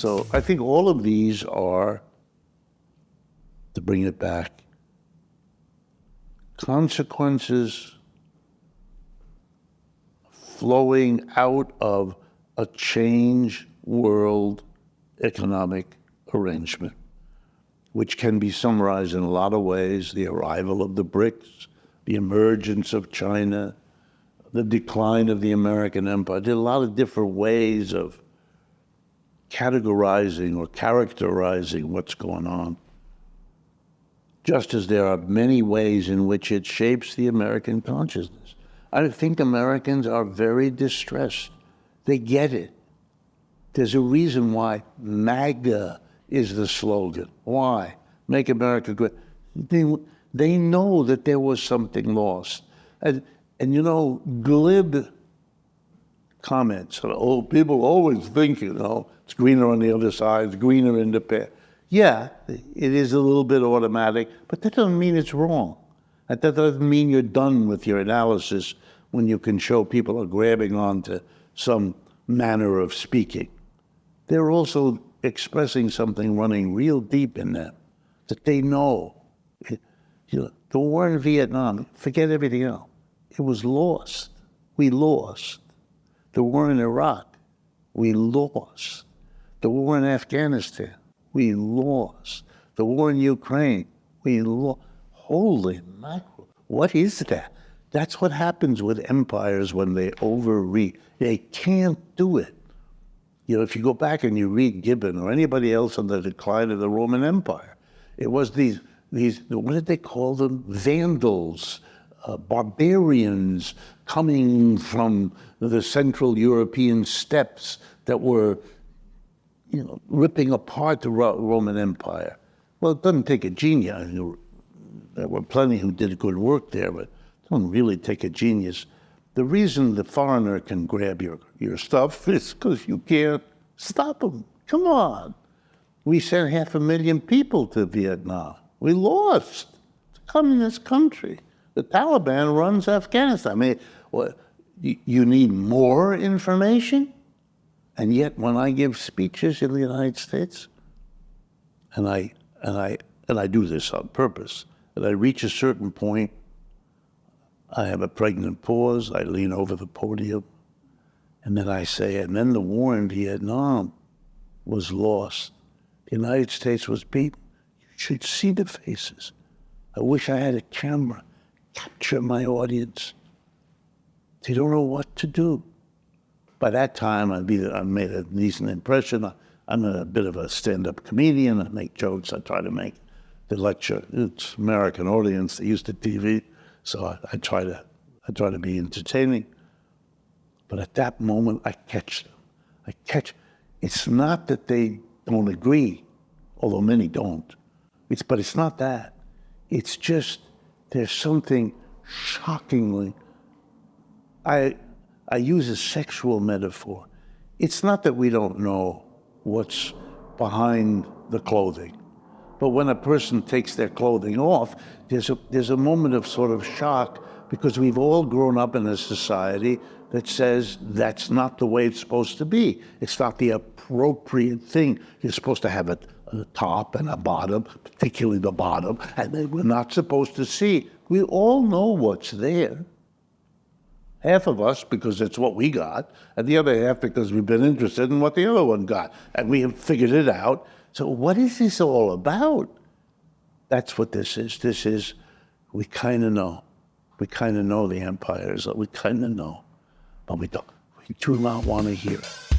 So I think all of these are, to bring it back, consequences flowing out of a changed world economic arrangement, which can be summarized in a lot of ways: the arrival of the BRICS, the emergence of China, the decline of the American empire. There are a lot of different ways of categorizing or characterizing what's going on, just as there are many ways in which it shapes the American consciousness. I think Americans are very distressed. They get it. There's a reason why MAGA is the slogan. Why? Make America great. They know that there was something lost. And you know, glib comments, oh, people always think, you know, it's greener on the other side, it's greener in the pear. Yeah, it is a little bit automatic, but that doesn't mean it's wrong. That doesn't mean you're done with your analysis when you can show people are grabbing onto some manner of speaking. They're also expressing something running real deep in them that they know. You know, the war in Vietnam, forget everything else. It was lost. We lost. The war in Iraq, we lost. The war in Afghanistan, we lost. The war in Ukraine, we lost. Holy mackerel, what is that? That's what happens with empires when they overreach. They can't do it. You know, if you go back and you read Gibbon or anybody else on the decline of the Roman Empire, it was these what did they call them? Vandals, barbarians coming from the Central European steppes that were, you know, ripping apart the Roman Empire. Well, it doesn't take a genius. There were plenty who did good work there, but it doesn't really take a genius. The reason the foreigner can grab your stuff is because you can't stop them. Come on. We sent 500,000 people to Vietnam. We lost. It's a communist country. The Taliban runs Afghanistan. I mean, what, you need more information? And yet, when I give speeches in the United States, and I do this on purpose, and I reach a certain point, I have a pregnant pause, I lean over the podium, and then I say, and then the war in Vietnam was lost. The United States was beaten. You should see the faces. I wish I had a camera, capture my audience. They don't know what to do. By that time, I made a decent impression. I'm a bit of a stand-up comedian. I make jokes. I try to make the lecture. It's American audience. They used to TV, so I try to be entertaining. But at that moment, I catch them. It's not that they don't agree, although many don't. But it's not that. It's just there's something shockingly. I use a sexual metaphor. It's not that we don't know what's behind the clothing, but when a person takes their clothing off, there's a moment of sort of shock, because we've all grown up in a society that says that's not the way it's supposed to be. It's not the appropriate thing. You're supposed to have a top and a bottom, particularly the bottom, and we're not supposed to see. We all know what's there. Half of us because it's what we got, and the other half because we've been interested in what the other one got, and we have figured it out. So what is this all about? That's what this is. This is, we kind of know. We kind of know the empires. We kind of know, but we don't. We do not want to hear it.